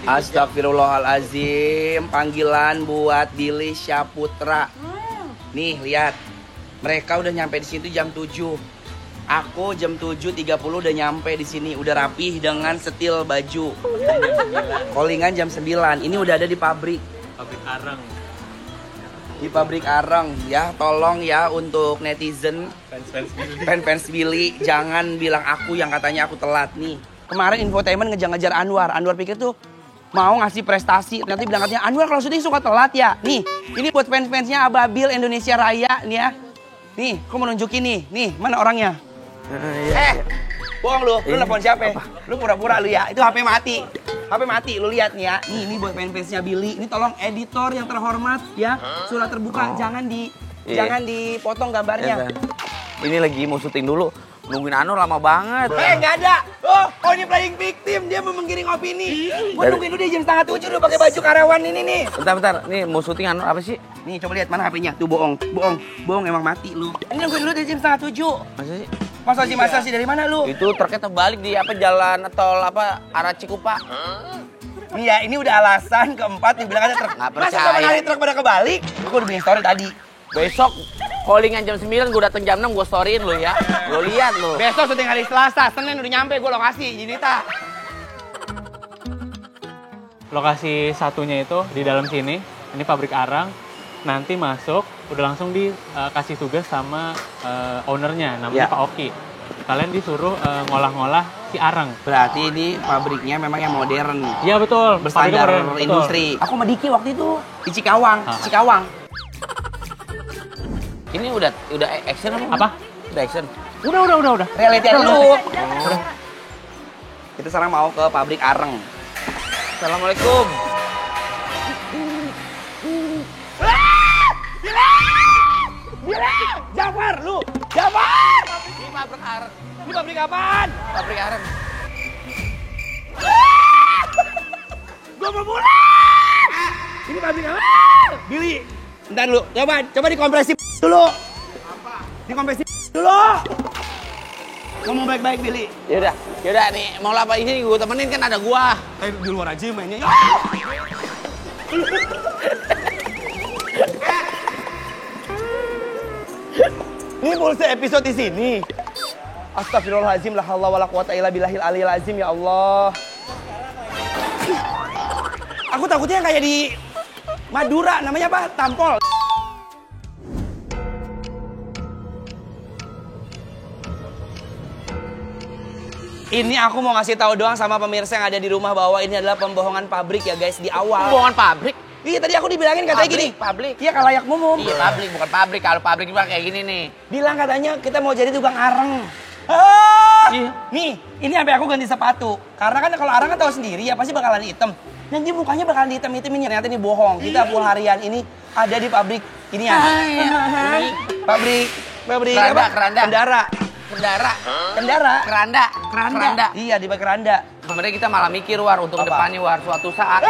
Astagfirullahalazim, panggilan buat Billy Syaputra. Nih, lihat. Mereka udah nyampe di situ jam 7. Aku jam 7.30 udah nyampe di sini, udah rapih dengan setil baju. Callingan jam 9. Ini udah ada di pabrik. Pabrik arang. Di pabrik arang ya, tolong ya untuk netizen fans Billy, jangan bilang aku yang katanya aku telat nih. Kemarin infotainment ngejar-ngejar Anwar pikir tuh mau ngasih prestasi, nanti bilang katanya Anwar kalau syuting suka telat ya. Nih, ini buat fans-fansnya Ababil Indonesia Raya nih ya. Nih, aku mau nunjukin nih mana orangnya. Bohong lu nelfon siapa? Lu pura-pura lu ya, itu HP mati, lu lihat nih ya. Ini buat fans-fansnya Billy. Ini tolong editor yang terhormat ya, surat terbuka, jangan dipotong gambarnya. Ini lagi mau syuting dulu, nungguin Anu lama banget. Nggak ada. Oh ini playing victim, dia mau menggiring opini. Gua nungguin lu dia jam 6:30 udah pakai baju karyawan ini nih. Bentar, nih mau syuting Anu apa sih? Nih coba lihat mana HP-nya. Tuh bohong emang mati lu. Ini nungguin lu dia jam 6:30. Masa sih? Masa sih dari mana lu? Itu truknya terbalik di jalan tol arah Cikupa. Nih ya, ini udah alasan keempat dibilang ada truk. Nggak Masa percaya. kali truk pada kebalik? Aku udah bikin story tadi. Besok callingan jam 9, gue dateng jam 6, gue storyin lo ya. Lo lihat lo. Besok syuting hari Selasa, Senin udah nyampe gue lokasi. Jadi Lokasi satunya itu di dalam sini. Ini pabrik arang. Nanti masuk, udah langsung dikasih tugas sama ownernya, namanya Pak Oki. Kalian disuruh ngolah-ngolah si arang. berarti ini pabriknya memang yang modern. Iya betul. Berstandar Pabriknya modern, industri. betul. Aku sama Diki waktu itu di Cikawang. Ini udah action Apa? Udah action. Udah. Reality dulu. Kita sekarang mau ke pabrik areng. Assalamualaikum. Jafar lu! Jafar! Ini pabrik arang. Ini pabrik apaan? Pabrik arang. Gua mau pulang! Ini pabrik apaan? Billy, bentar dulu. Coba dikompresi dulu. Apa? Dikompresi dulu. Ngomong baik-baik, Billy. Yaudah nih, mau apa ini gue temenin kan ada gua. Di luar aja mainnya. Ini full episode di sini. Astagfirullahaladzim, la haula wala quwata illa billahil aliyil azim, ya Allah. Aku takutnya kayak di Madura, namanya apa? Tampol. Ini aku mau ngasih tahu doang sama pemirsa yang ada di rumah bahwa ini adalah pembohongan pabrik ya guys di awal. Pembohongan pabrik? Iya tadi aku dibilangin katanya gini. Pabrik. Iya kalayak umum. Iya pabrik, bukan pabrik. Kalau pabrik itu kayak gini nih. Bilang katanya kita mau jadi tukang areng. Iya. Nih, ini sampai aku ganti sepatu. Karena kan kalau areng kan tahu sendiri ya pasti bakalan hitam. Nanti mukanya bakalan dihitam-hitamin, ternyata ini bohong. Kita full harian ini ada di pabrik ini ya. Pabrik Keranda. Keranda. Iya, di pabrik keranda. Sebenarnya kita malah mikir War untuk depannya War suatu saat.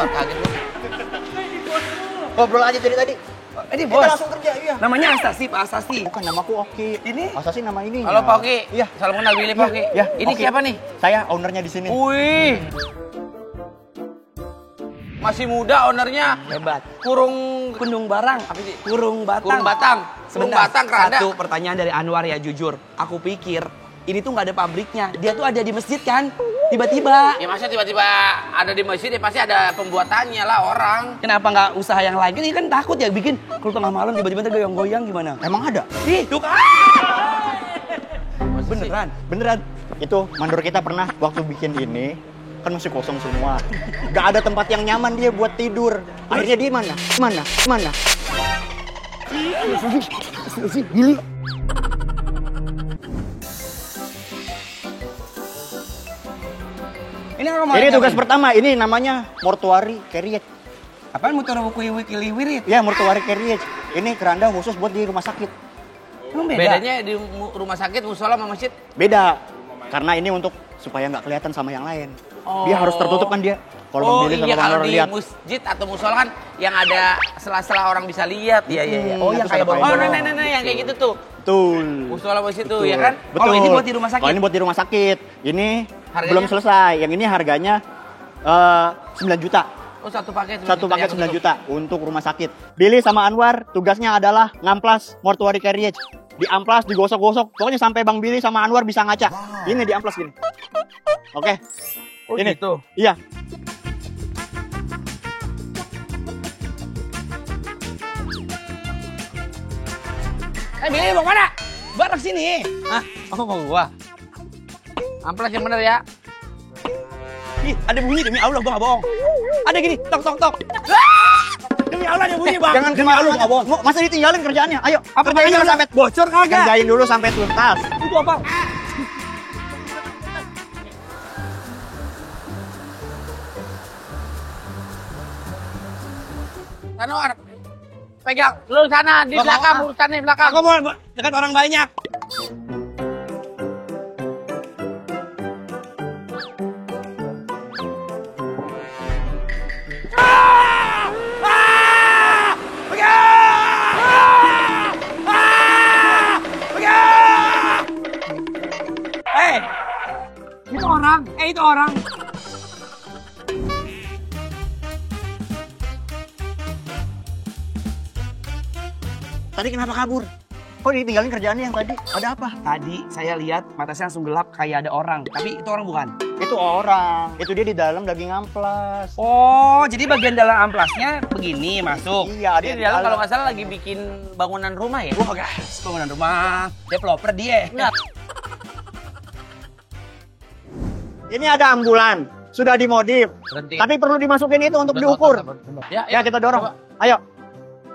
Kaget lu. Ngobrol aja dari tadi. Ini Kita bos. langsung kerja, iya. Namanya Astasi, Pak Astasi. Bukan namaku Oki. Ini? Asasi nama ini. Halo Pak Oki. Iya. Salam kenal Billy Pak Oki. Ya, Ini Oki. siapa nih? Saya ownernya di sini. Wih. Masih muda ownernya. Hebat. Kundung barang. Apa sih? Kurung batang. Kurung batang. Kurung Sebentar, batang keranda. satu pertanyaan dari Anwar ya, jujur. Aku pikir ini tuh nggak ada pabriknya. Dia tuh ada di masjid kan? Tiba-tiba. Ya masa tiba-tiba ada di masjid ya pasti ada pembuatannya lah orang. Kenapa nggak usaha yang lain? Ini kan takut ya bikin kalau tengah malam tiba-tiba goyang-goyang gimana? Emang ada? Ih, tuh kan. Beneran. Itu mandor kita pernah waktu bikin ini kan masih kosong semua. Gak ada tempat yang nyaman dia buat tidur. Akhirnya dia mana? Billy. Ini tugas pertama. Ini namanya mortuary carriage. Apaan motor wiwi-wiwi-wirit? Ya, mortuary carriage. Ini keranda khusus buat di rumah sakit. Emang beda? Bedanya di rumah sakit, musola sama masjid. Beda. Karena ini untuk supaya nggak kelihatan sama yang lain. Oh. Dia harus tertutup kan dia. Kalau Oh Bang Billy iya, sama kalau Bang di lihat. masjid atau musola kan yang ada sela-sela orang bisa lihat. Iya. Oh, yang Terus kayak ada Oh, koridor. nah, yang kayak gitu tuh. Betul. Musola masjid tuh, Betul. ya kan? Betul. Kalau ini buat di rumah sakit? Kalau ini buat di rumah sakit. Ini Harganya? belum selesai. Yang ini harganya 9 juta. Oh, satu paket. Satu paket 9 juta untuk rumah sakit. Billy sama Anwar tugasnya adalah ngamplas mortuary carriage. Diamplas, digosok-gosok. Pokoknya sampai Bang Billy sama Anwar bisa ngaca. Ini diamplas gini. Oke. Oh, ini. gitu. Iya. Billy mau mana? Barak sini. Hah? Oh, mau gua. Amplas yang bener ya. Ih, ada bunyi demi Allah, gua nggak bohong. Ada gini, tok tok tok. Demi Allah ada bunyi, Bang. Jangan demi Allah nggak bohong. Masa ditinggalin kerjaannya? Ayo. Apa kerjain dulu sampai bocor kagak? kerjain dulu sampai tuntas. Itu apa? Anwar, pegang. Lu sana di belakang, urusan di belakang. Aku mau dekat orang banyak. Itu orang. Tadi kenapa kabur? Kok ditinggalin kerjaannya yang tadi? Ada apa? Tadi saya lihat mata saya langsung gelap kayak ada orang, tapi itu orang bukan. Itu orang. Itu dia di dalam daging amplas. Oh, jadi bagian dalam amplasnya begini masuk. Iya, Dia di dalam kalau nggak salah lagi bikin bangunan rumah ya. Wah, guys, bangunan rumah, developer dia. Enggak. Ini ada ambulan, sudah dimodif. Berhenti. Tapi perlu dimasukin itu untuk diukur. Ya, Ya, kita dorong. Coba. Ayo.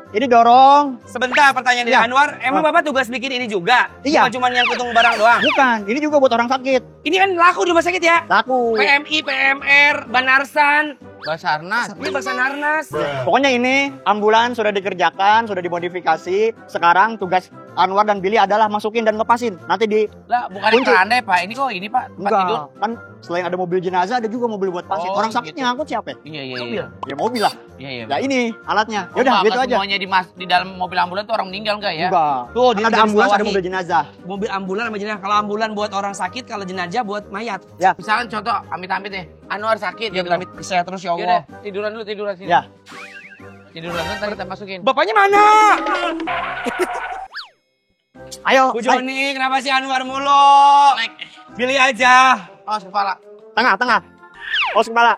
Ini dorong. Sebentar pertanyaan dari Ya. Anwar, emang Bapak tugas bikin ini juga? Iya. Bukan cuma yang hitung barang doang. Bukan, ini juga buat orang sakit. Ini kan laku di rumah sakit ya? Laku. PMI, PMR, Banarsan, Basarnas. ini Basarnas. Pokoknya ini ambulan sudah dikerjakan, sudah dimodifikasi. Sekarang tugas Anwar dan Billy adalah masukin dan ngepasin. Nanti di Lah, bukan Kunci. kerandai, Pak. Ini kok ini, Pak. Tempat tidur. enggak. Kan selain ada mobil jenazah ada juga mobil buat pasien. Oh, Orang sakit gitu. yang ngangkut siapa? Iya, iya, Mobil. iya. Ya mobil lah. Iya, iya. Ya ini alatnya. Oh, Yaudah enggak, gitu aja. semuanya di dalam mobil ambulan tuh orang meninggal enggak ya? Enggak. Tuh, Kan di ada garis ambulans, ada bawahi. mobil jenazah. Mobil ambulan sama jenazah. Kalau ambulan buat orang sakit, kalau jenazah buat mayat. Ya. Misalkan contoh amit-amit nih, Anwar sakit Ya, gitu. amit saya terus ya Yaudah, Allah. tiduran dulu, tiduran sini. Ya. Tiduran dulu, ntar kita masukin. Bapaknya mana? Ayo. Bu Ayo. Joni, kenapa sih Anwar mulu? Naik. Pilih aja. Oh, kepala. Tengah. Oh, kepala.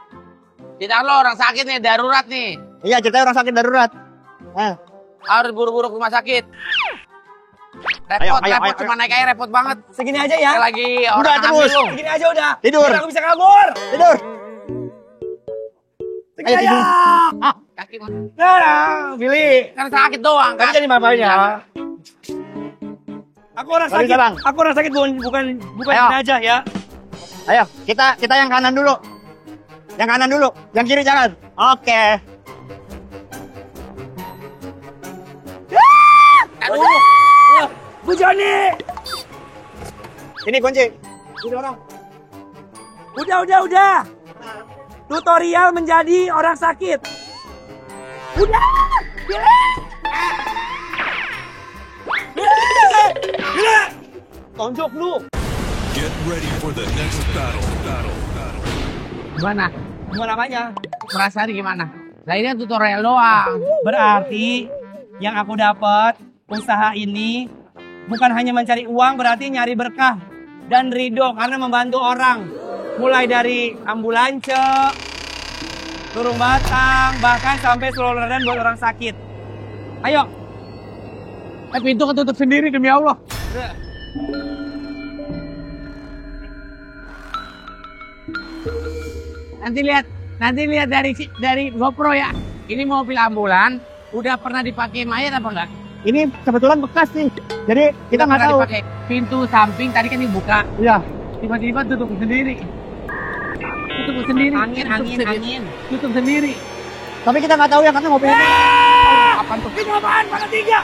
Tidak lo orang sakit nih, darurat nih. Iya, ceritanya orang sakit darurat. Harus buru-buru ke rumah sakit. Ayo, Repot, ayo. cuma naik aja repot banget. Segini aja ya. Kayak lagi Udah, orang hamil terus. lu. Segini aja udah. Tidur. Biar aku bisa kabur. Tidur. Segini Ayo, aja. tidur. Kaki Nah, Billy. kan sakit doang Tapi kan. jadi bapaknya. Aku orang Mari, sakit. Bang. Aku orang sakit bukan Ayo. jenazah ya. Ayo, kita yang kanan dulu. Yang kanan dulu, yang kiri jangan. Oke. Aduh. Bu Joni. Ini kunci. Ini orang. Udah. Tutorial menjadi orang sakit. Udah. Billy. Tonjok lu. Get ready for the next battle. Gimana? Gimana namanya? Perasaan gimana? Nah ini kan tutorial doang. Berarti yang aku dapat usaha ini bukan hanya mencari uang, berarti nyari berkah dan ridho karena membantu orang. Mulai dari ambulans, turun batang, bahkan sampai seloloran buat orang sakit. Ayo. Pintu ketutup sendiri demi Allah. Nanti lihat dari GoPro ya. Ini mobil ambulan udah pernah dipakai mayat apa enggak? Ini kebetulan bekas nih. Jadi kita nggak tahu. Dipakai. Pintu samping tadi kan dibuka, Iya. tiba-tiba tutup sendiri. Tutup sendiri. Angin. Tutup sendiri. Tapi kita nggak tahu ya karena mobil ini. Apaan tuh? Itu apaan? Mana tiga?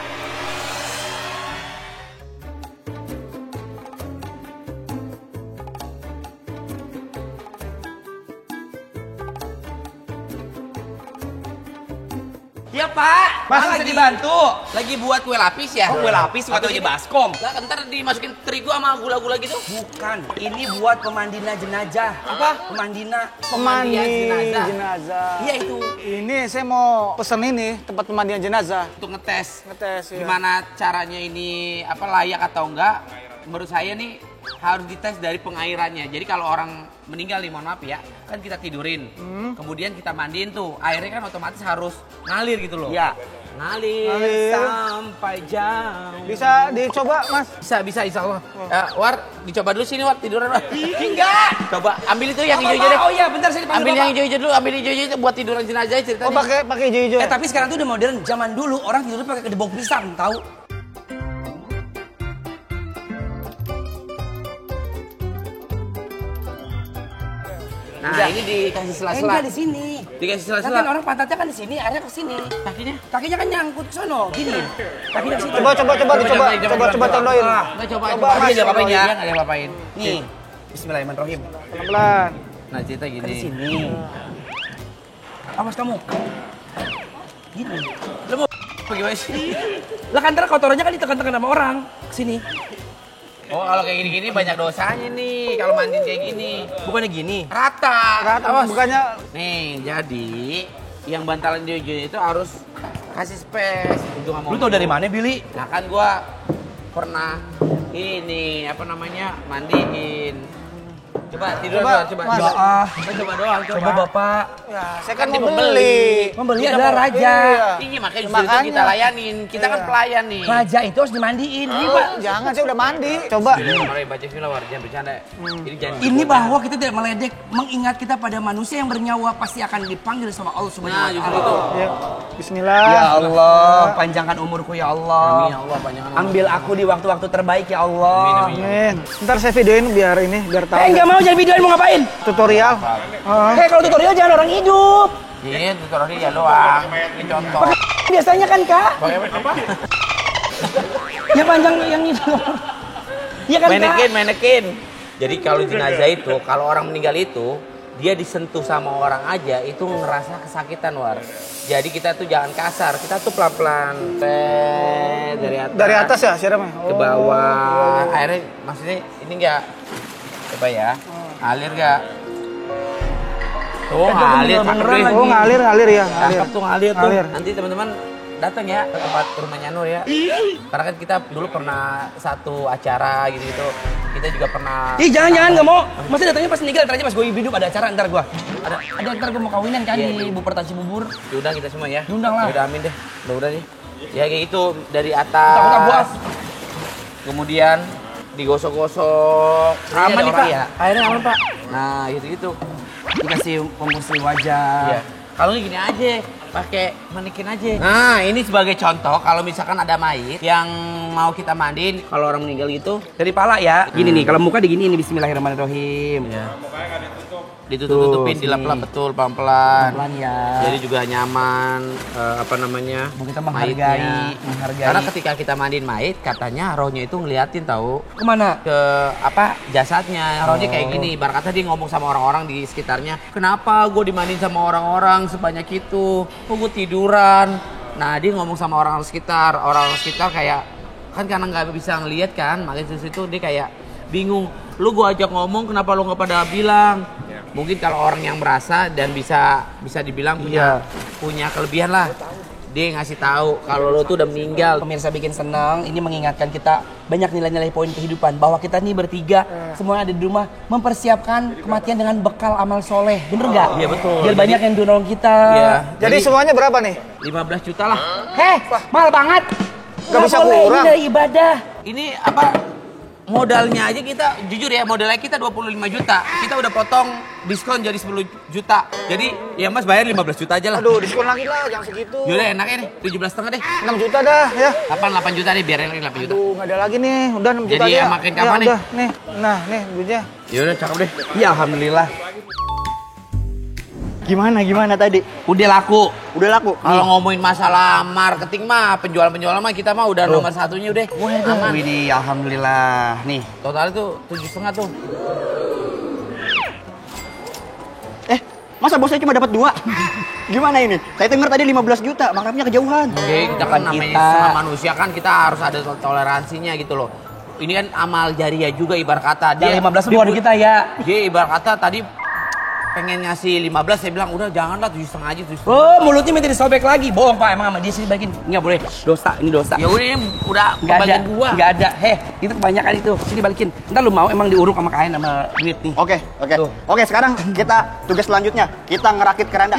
Ya Pak, Mas, bisa lagi- dibantu. Lagi buat kue lapis ya? Oh, kue lapis buat aja baskom. Lah, ntar dimasukin terigu sama gula-gula gitu. Bukan, ini buat pemandina jenazah. Apa? Pemandina. Pemandian jenazah. jenazah. Iya itu. Ini saya mau pesen ini tempat pemandian jenazah. Untuk ngetes Ngetes ya. gimana caranya ini apa layak atau enggak. Menurut saya nih harus dites dari pengairannya. Jadi kalau orang meninggal nih, mohon maaf ya, kan kita tidurin. Kemudian kita mandiin tuh. Airnya kan otomatis harus ngalir gitu loh. Iya. Ngalir sampai jauh. Bisa dicoba, Mas? Bisa insya Allah. War, dicoba dulu sini War, tiduran War. Enggak. Coba ambil itu yang hijau-hijau deh. Oh iya, bentar saya dipanggil Ambil Bapak. yang hijau-hijau dulu, ambil hijau-hijau itu buat tiduran jenazah ceritanya. Oh, pakai hijau-hijau. Tapi sekarang tuh udah modern. Zaman dulu orang tidur pakai kedebok pisang, tahu? Nah, ini dikasih sela-sela. Enggak di sini. Dikasih Kan sela-sela. orang pantatnya kan di sini, airnya ke sini. Kakinya? Kakinya kan nyangkut ke sono, gini. Kakinya ke situ. Coba contohin. Enggak coba Coba, Mas. Mas. Dia apa-apain ya? Enggak ada apa-apain. Nih. Bismillahirrahmanirrahim. Pelan-pelan. Nah, cerita Ke gini. sini. Awas kamu. Gini. Lu mau gimana sih? Lah kan ntar kotorannya kan ditekan-tekan sama orang. Kesini. Oh, kalau kayak gini-gini banyak dosanya nih kalau mandiin kayak gini. Bukannya gini. Rata. Rata, Awas. bukannya Nih, jadi yang bantalan hijau itu harus kasih space untuk ngomong. Lu tau dari mana, Billy? Nah, kan gua pernah ini apa namanya? Mandiin. Coba tidur coba. Mas. Coba doang, Coba Bapak. ya, saya kan Kan mau dia beli. Membeli Kita adalah mau- raja. Iya, makanya justru itu Makanya. kita layanin. Kita kan Iya. pelayan nih. Raja itu harus dimandiin. Ini, Pak. Jangan, saya udah mandi. Coba. Mari baca film War, jangan bercanda. Ini jangan. Ini bahwa kita tidak meledek, mengingat kita pada manusia yang bernyawa pasti akan dipanggil sama Allah Subhanahu Nah, wa justru taala. itu. Ya, bismillah. Ya Allah, panjangkan umurku ya Amin Allah. ya Allah, panjangan umur. Ambil aku di waktu-waktu terbaik ya Allah. Amin. Ntar saya videoin biar tahu. Enggak mau jadi videoin, mau ngapain? Tutorial. Kalau tutorial jangan orang hidup. Iya, tutorial ya doang. Ini contoh. Biasanya kan, Kak. Pakai apa? Ya panjang yang itu. Iya kan, Kak? Manekin. Jadi kalau jenazah itu, kalau orang meninggal itu, dia disentuh sama orang aja itu ngerasa kesakitan, War. Jadi kita tuh jangan kasar, kita tuh pelan-pelan dari atas ya, siramnya? ke bawah. Airnya maksudnya ini enggak coba ya. Ngalir enggak? Tuh ngalir, cakep deh. Oh, ngalir ya. Ngalir. Cakep tuh ngalir tuh. Ngalir. Nanti teman-teman datang ya ke tempat rumahnya Nur ya. Karena kan kita dulu pernah satu acara gitu-gitu. Kita juga pernah. Ih, jangan nggak mau. Masa datangnya pas meninggal, ntar aja pas gue hidup ada acara ntar gue. Ada ntar gue mau kawinan kan Iya, di Bubur Taci Bubur. Diundang kita semua ya. Diundang lah. Udah amin deh. Udah nih. Ya kayak gitu dari atas. Takut buas. Kemudian digosok-gosok. Ini Aman ada nih orang Pak. ya? Airnya aman Pak. Nah gitu-gitu. Dikasih pembersih wajah. Iya. Kalau ini gini aja, pakai manekin aja. Nah, ini sebagai contoh kalau misalkan ada mayit yang mau kita mandiin, kalau orang meninggal gitu, Dari pala ya. Gini nih, kalau muka digini nih Bismillahirrahmanirrahim. ya. Ditutup-tutupin, Tuh, dilap-lap sini. betul pelan-pelan. Pelan ya. Jadi juga nyaman, apa namanya? Mau kita mayitnya. menghargai. Karena ketika kita mandiin mayit, katanya rohnya itu ngeliatin tahu Kemana? ke apa jasadnya. Rohnya kayak gini. Ibarat kata dia ngomong sama orang-orang di sekitarnya. Kenapa gue dimandiin sama orang-orang sebanyak itu? Kok gue tiduran? Nah dia ngomong sama orang-orang sekitar. Orang-orang sekitar kayak kan karena nggak bisa ngelihat kan, makanya di situ dia kayak bingung. Lu gue ajak ngomong, kenapa lu nggak pada bilang? Mungkin kalau orang yang merasa dan bisa dibilang punya kelebihan lah. Dia ngasih tahu kalau lo tuh udah meninggal. Pemirsa bikin senang, ini mengingatkan kita banyak nilai-nilai poin kehidupan. Bahwa kita nih bertiga, semua ada di rumah, mempersiapkan kematian dengan bekal amal soleh. Bener nggak? Iya, betul. Biar banyak yang nolong kita. Iya. Jadi semuanya berapa nih? 15 juta lah. Heh, mahal banget. Nggak bisa boleh, kurang. Ini dari ibadah. Ini apa? Modalnya aja kita, jujur ya, modalnya kita 25 juta. Kita udah potong diskon jadi 10 juta. Jadi ya Mas bayar 15 juta aja lah. Aduh, diskon lagi lah, jangan segitu. Yaudah enaknya nih, 17,5 deh. 6 juta dah ya. 8 juta deh, biarin lagi 8 juta. Aduh, nggak ada lagi nih. Udah 6 juta Jadi aja. ya, makin kapan nih? Udah, nih. Nah, nih duitnya. Yaudah cakep deh. Ya Alhamdulillah. Gimana tadi? Udah laku. Udah laku? Kalau ngomongin masalah marketing mah, penjualan mah kita mah udah nomor satunya udah. Aman. Widih, Alhamdulillah. Nih, Total itu 7,5 tuh. Masa bosnya cuma dapat 2? Gimana ini? Saya dengar tadi 15 juta, mangkapnya kejauhan. Oke, kita kan namanya sama manusia kan kita harus ada toleransinya gitu loh. Ini kan amal jariah juga ibarat kata. Yang 15 buat kita ya. Dia ibarat kata tadi pengen ngasih 15, saya bilang udah janganlah 7,5 aja 7,5. Oh, mulutnya minta disobek lagi. Bohong Pak, emang sama dia sini bagiin. Enggak boleh. Dosa, ini dosa. Ya udah udah Enggak ada. kebagian gua. Enggak ada. Heh, itu kebanyakan itu. Sini balikin. Ntar lu mau emang diuruk sama kain sama duit nih. Oke. Oke, sekarang kita tugas selanjutnya. Kita ngerakit keranda.